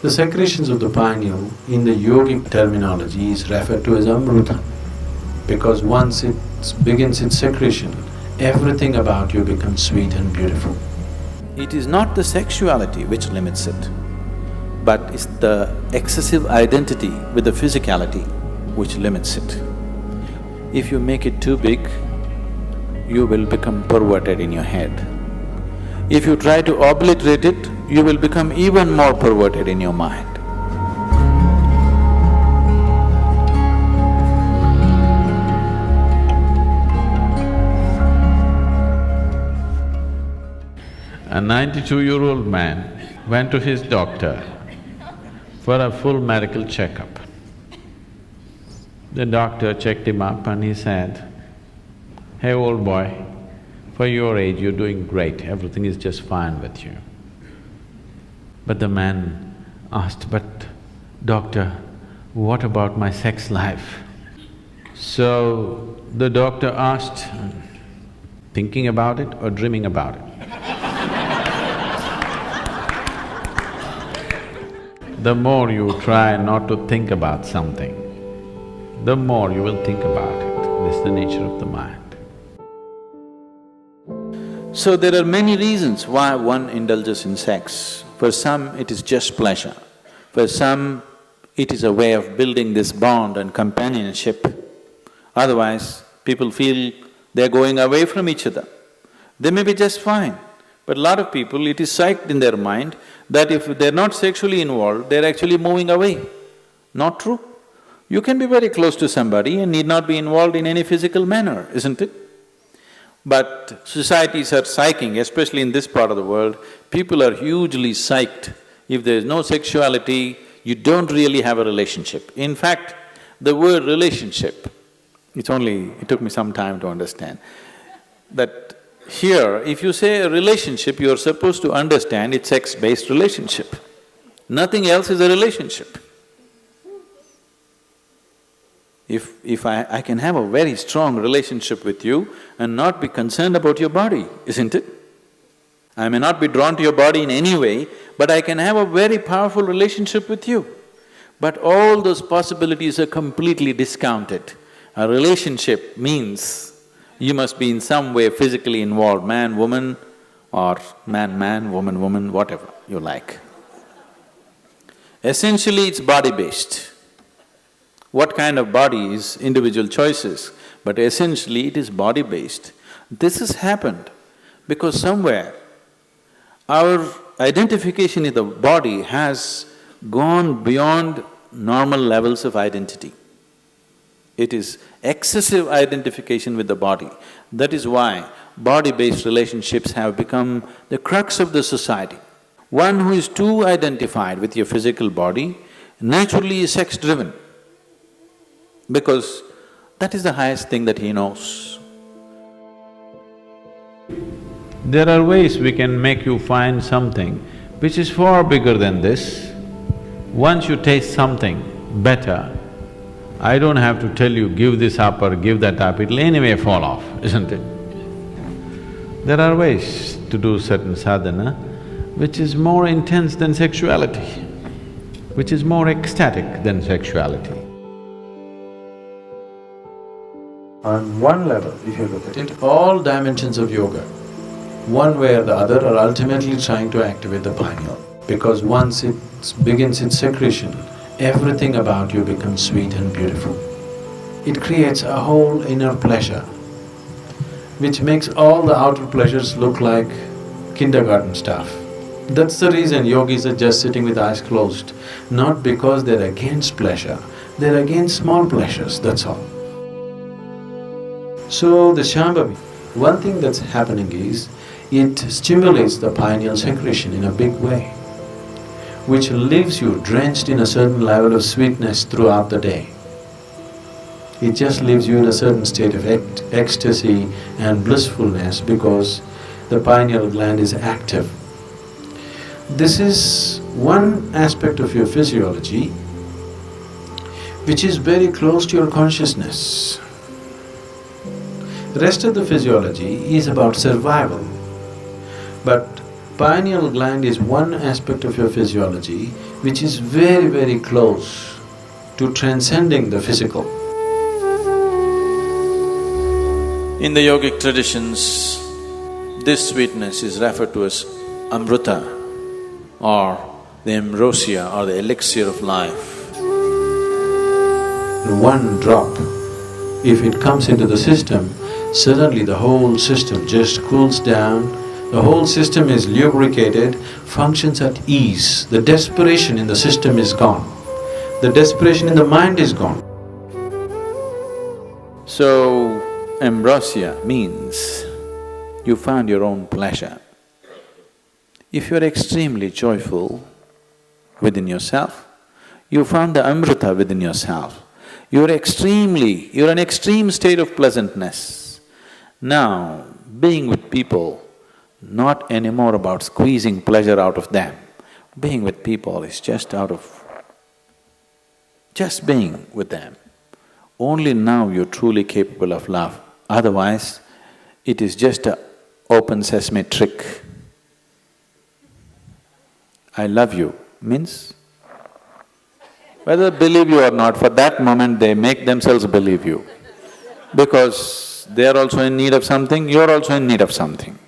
The secretions of the pineal in the yogic terminology is referred to as amruta, because once it begins its secretion, everything about you becomes sweet and beautiful. It is not the sexuality which limits it, but it's the excessive identity with the physicality which limits it. If you make it too big, you will become perverted in your head. If you try to obliterate it, you will become even more perverted in your mind. A 92-year-old man went to his doctor for a full medical checkup. The doctor checked him up and he said, "Hey, old boy, for your age you're doing great, everything is just fine with you." But the man asked, "But doctor, what about my sex life?" So the doctor asked, "Thinking about it or dreaming about it?" The more you try not to think about something, the more you will think about it. This is the nature of the mind. So there are many reasons why one indulges in sex. For some, it is just pleasure. For some, it is a way of building this bond and companionship. Otherwise, people feel they're going away from each other. They may be just fine, but a lot of people, it is psyched in their mind that if they're not sexually involved, they're actually moving away. Not true. You can be very close to somebody and need not be involved in any physical manner, isn't it? But societies are psyching, especially in this part of the world, people are hugely psyched. If there's no sexuality, you don't really have a relationship. In fact, the word relationship, it took me some time to understand that here, if you say a relationship, you're supposed to understand it's sex-based relationship. Nothing else is a relationship. If I can have a very strong relationship with you and not be concerned about your body, isn't it? I may not be drawn to your body in any way, but I can have a very powerful relationship with you. But all those possibilities are completely discounted. A relationship means you must be in some way physically involved, man, woman, or man, woman, woman, whatever you like. Essentially, it's body-based. What kind of body is individual choices, but essentially it is body-based. This has happened because somewhere our identification in the body has gone beyond normal levels of identity. It is excessive identification with the body. That is why body-based relationships have become the crux of the society. One who is too identified with your physical body naturally is sex-driven, because that is the highest thing that he knows. There are ways we can make you find something which is far bigger than this. Once you taste something better, I don't have to tell you, give this up or give that up, it'll anyway fall off, isn't it? There are ways to do certain sadhana which is more intense than sexuality, which is more ecstatic than sexuality. On one level, if you look at it, all dimensions of yoga, one way or the other, are ultimately trying to activate the pineal. Because once it begins its secretion, everything about you becomes sweet and beautiful. It creates a whole inner pleasure, which makes all the outer pleasures look like kindergarten stuff. That's the reason yogis are just sitting with eyes closed, not because they're against pleasure, they're against small pleasures, that's all. So the Shambhavi, one thing that's happening is, it stimulates the pineal secretion in a big way, which leaves you drenched in a certain level of sweetness throughout the day. It just leaves you in a certain state of ecstasy and blissfulness because the pineal gland is active. This is one aspect of your physiology which is very close to your consciousness. The rest of the physiology is about survival, but pineal gland is one aspect of your physiology which is very, very close to transcending the physical. In the yogic traditions, this sweetness is referred to as amrita or the ambrosia or the elixir of life. One drop, if it comes into the system, suddenly the whole system just cools down, the whole system is lubricated, functions at ease, the desperation in the system is gone, the desperation in the mind is gone. So, ambrosia means you found your own pleasure. If you're extremely joyful within yourself, you found the amrita within yourself. You're an extreme state of pleasantness. Now, being with people, not anymore about squeezing pleasure out of them. Being with people is just being with them. Only now you're truly capable of love. Otherwise, it is just a open sesame trick. I love you means, whether they believe you or not, for that moment they make themselves believe you. Because they are also in need of something, you're also in need of something.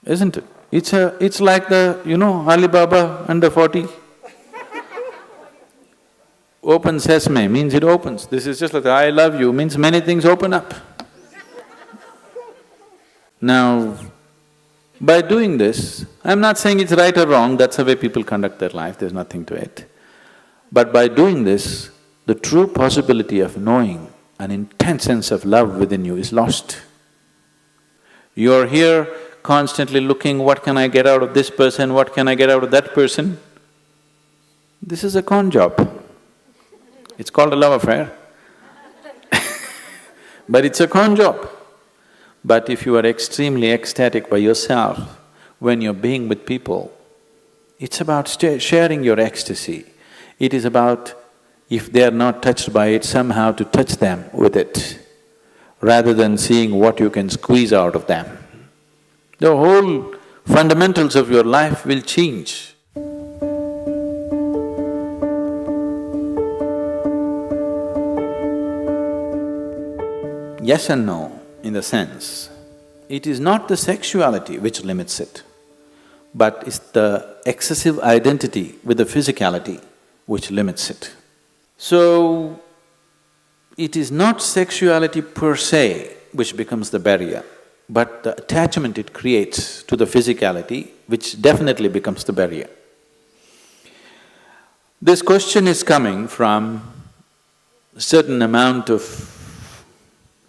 Isn't it? It's like Alibaba under 40. Open sesame means it opens. This is just like the I love you means many things open up. Now, by doing this, I'm not saying it's right or wrong, that's the way people conduct their life, there's nothing to it. But by doing this, the true possibility of knowing an intense sense of love within you is lost. You're here constantly looking, what can I get out of this person, what can I get out of that person? This is a con job. It's called a love affair. But it's a con job. But if you are extremely ecstatic by yourself, when you're being with people, it's about sharing your ecstasy. It is about, if they are not touched by it, somehow to touch them with it, rather than seeing what you can squeeze out of them. The whole fundamentals of your life will change. Yes and no. In the sense, it is not the sexuality which limits it, but it's the excessive identity with the physicality which limits it. So, it is not sexuality per se which becomes the barrier, but the attachment it creates to the physicality which definitely becomes the barrier. This question is coming from a certain amount of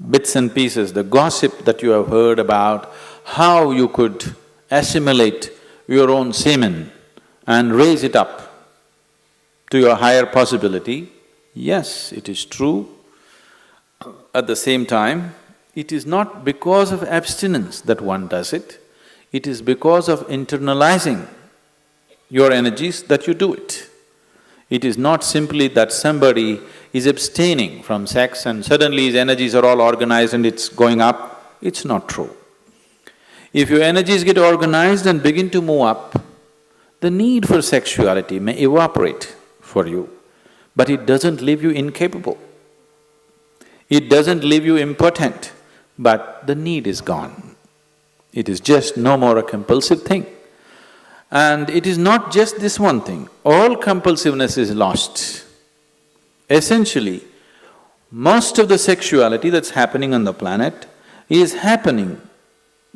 bits and pieces, the gossip that you have heard about how you could assimilate your own semen and raise it up to your higher possibility. Yes, it is true. At the same time, it is not because of abstinence that one does it, it is because of internalizing your energies that you do it. It is not simply that somebody is abstaining from sex and suddenly his energies are all organized and it's going up. It's not true. If your energies get organized and begin to move up, the need for sexuality may evaporate for you, but it doesn't leave you incapable. It doesn't leave you impotent, but the need is gone. It is just no more a compulsive thing. And it is not just this one thing, all compulsiveness is lost. Essentially, most of the sexuality that's happening on the planet is happening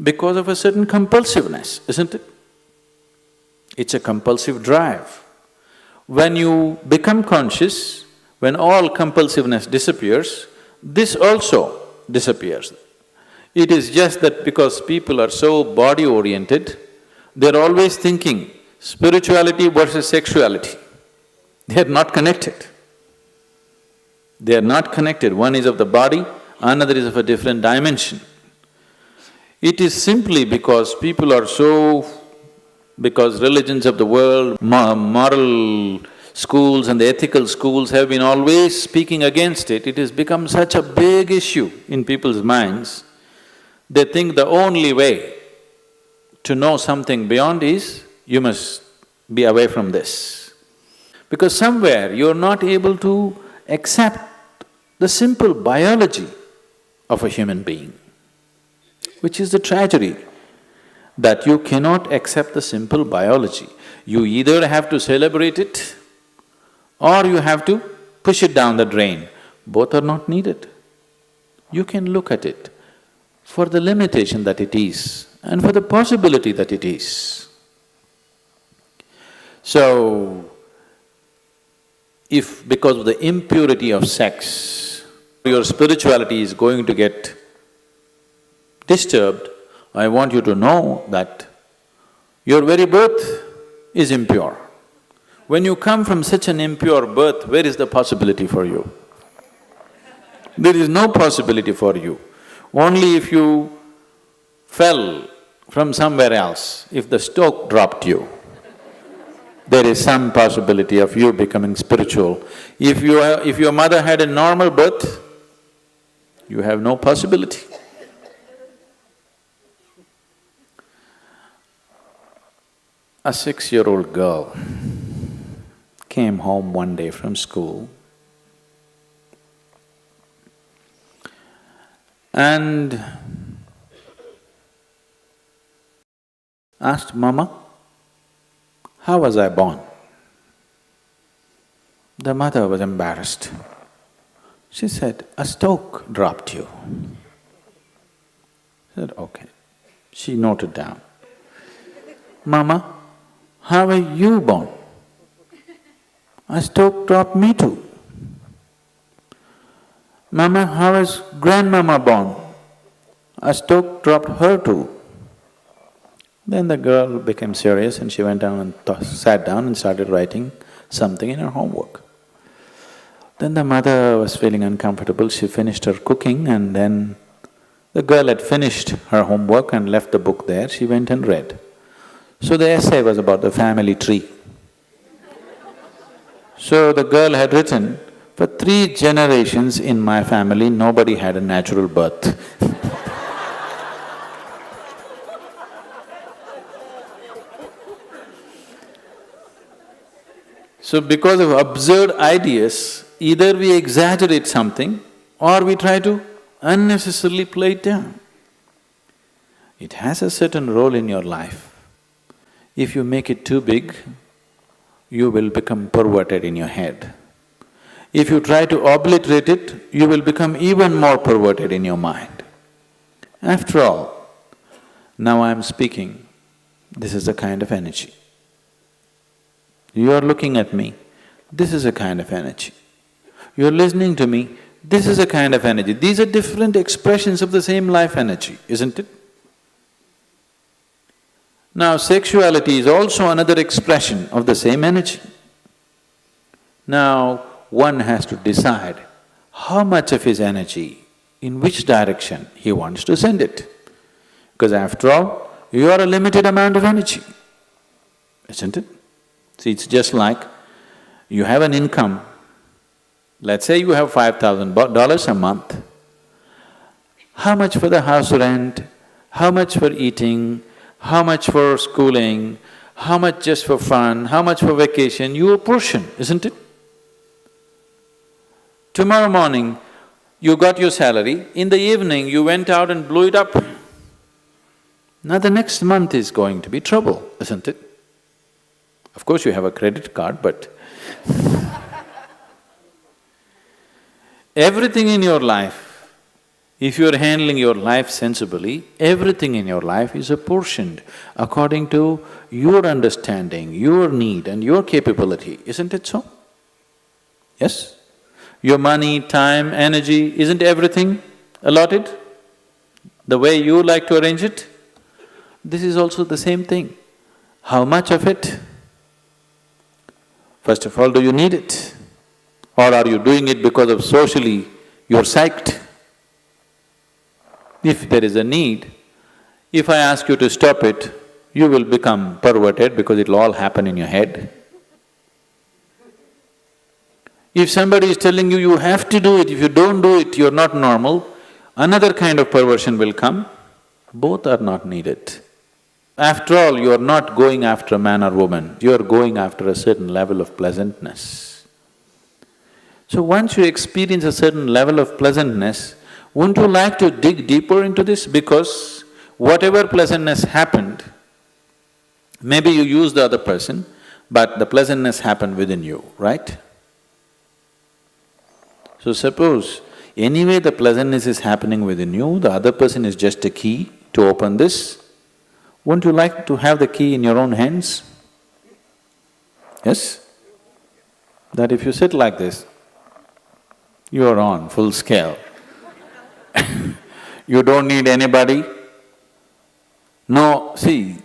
because of a certain compulsiveness, isn't it? It's a compulsive drive. When you become conscious, when all compulsiveness disappears, this also disappears. It is just that because people are so body-oriented, they're always thinking spirituality versus sexuality. They are not connected. They are not connected. One is of the body, another is of a different dimension. It is simply because people are so… because religions of the world, moral schools and the ethical schools have been always speaking against it, it has become such a big issue in people's minds. They think the only way to know something beyond is, you must be away from this. Because somewhere you're not able to accept the simple biology of a human being, which is the tragedy, that you cannot accept the simple biology. You either have to celebrate it or you have to push it down the drain. Both are not needed. You can look at it for the limitation that it is and for the possibility that it is. So, if because of the impurity of sex, your spirituality is going to get disturbed, I want you to know that your very birth is impure. When you come from such an impure birth, where is the possibility for you? There is no possibility for you. Only if you fell from somewhere else, if the stoke dropped you, there is some possibility of you becoming spiritual. If your mother had a normal birth, you have no possibility. A 6-year-old girl came home one day from school and asked, "Mama, how was I born?" The mother was embarrassed. She said, "A stoke dropped you." She said, "Okay." She noted down. "Mama, how were you born?" "A stoke dropped me too." "Mama, how was grandmama born?" "A stoke dropped her too." Then the girl became serious and she went down and sat down and started writing something in her homework. Then the mother was feeling uncomfortable, she finished her cooking and then the girl had finished her homework and left the book there, she went and read. So the essay was about the family tree. So the girl had written, "For 3 generations in my family, nobody had a natural birth." So because of absurd ideas, either we exaggerate something or we try to unnecessarily play it down. It has a certain role in your life. If you make it too big, you will become perverted in your head. If you try to obliterate it, you will become even more perverted in your mind. After all, now I am speaking, this is a kind of energy. You are looking at me, this is a kind of energy. You are listening to me, this is a kind of energy. These are different expressions of the same life energy, isn't it? Now, sexuality is also another expression of the same energy. Now, one has to decide how much of his energy, in which direction he wants to send it. Because after all, you are a limited amount of energy, isn't it? See, it's just like you have an income, let's say you have $5,000 a month. How much for the house rent, how much for eating, how much for schooling, how much just for fun, how much for vacation, your portion, isn't it? Tomorrow morning, you got your salary, in the evening you went out and blew it up. Now the next month is going to be trouble, isn't it? Of course you have a credit card, but everything in your life, if you're handling your life sensibly, everything in your life is apportioned according to your understanding, your need and your capability, isn't it so? Yes? Your money, time, energy, isn't everything allotted the way you like to arrange it? This is also the same thing. How much of it? First of all, do you need it? Or are you doing it because of socially you're psyched? If there is a need, if I ask you to stop it, you will become perverted because it'll all happen in your head. If somebody is telling you, you have to do it, if you don't do it, you're not normal, another kind of perversion will come. Both are not needed. After all, you are not going after a man or woman, you are going after a certain level of pleasantness. So once you experience a certain level of pleasantness, wouldn't you like to dig deeper into this? Because whatever pleasantness happened, maybe you used the other person, but the pleasantness happened within you, right? So suppose anyway the pleasantness is happening within you, the other person is just a key to open this, wouldn't you like to have the key in your own hands? Yes? That if you sit like this, you are on full scale. You don't need anybody. No, see,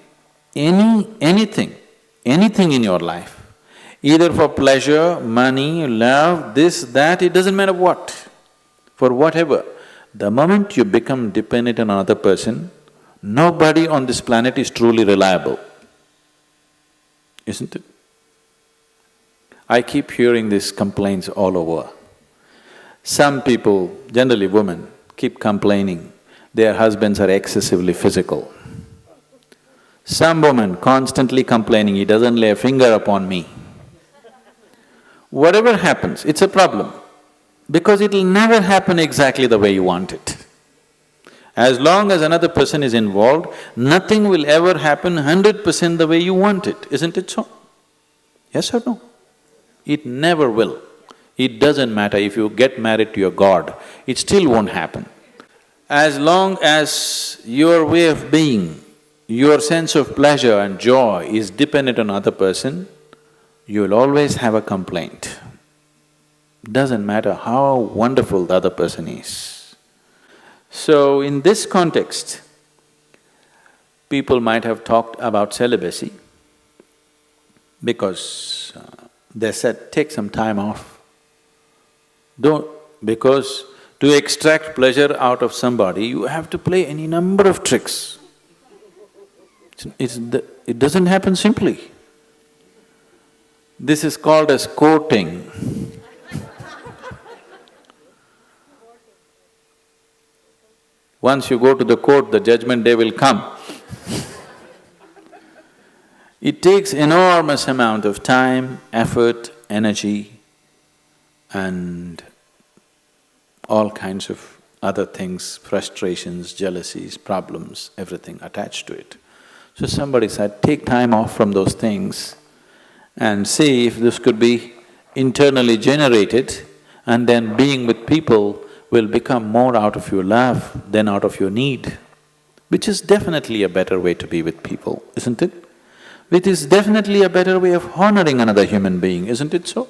anything in your life, either for pleasure, money, love, this, that, it doesn't matter what, for whatever, the moment you become dependent on another person, nobody on this planet is truly reliable, isn't it? I keep hearing these complaints all over. Some people, generally women, keep complaining their husbands are excessively physical. Some woman constantly complaining, he doesn't lay a finger upon me. Whatever happens, it's a problem, because it'll never happen exactly the way you want it. As long as another person is involved, nothing will ever happen 100% the way you want it, isn't it so? Yes or no? It never will. It doesn't matter if you get married to your god, it still won't happen. As long as your way of being, your sense of pleasure and joy is dependent on another person, you will always have a complaint. Doesn't matter how wonderful the other person is. So in this context, people might have talked about celibacy because they said, take some time off. Because to extract pleasure out of somebody, you have to play any number of tricks. It doesn't happen simply. This is called as courting. Once you go to the court, the judgment day will come. It takes enormous amount of time, effort, energy, and all kinds of other things, frustrations, jealousies, problems, everything attached to it. So somebody said, take time off from those things and see if this could be internally generated, and then being with people will become more out of your love than out of your need, which is definitely a better way to be with people, isn't it? It is definitely a better way of honoring another human being, isn't it so?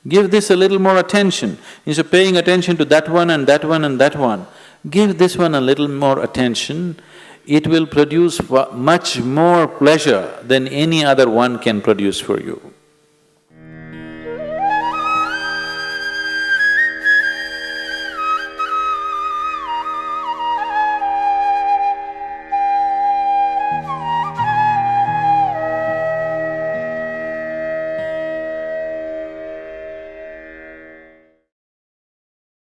Give this a little more attention. Instead of paying attention to that one and that one and that one, give this one a little more attention. It will produce much more pleasure than any other one can produce for you.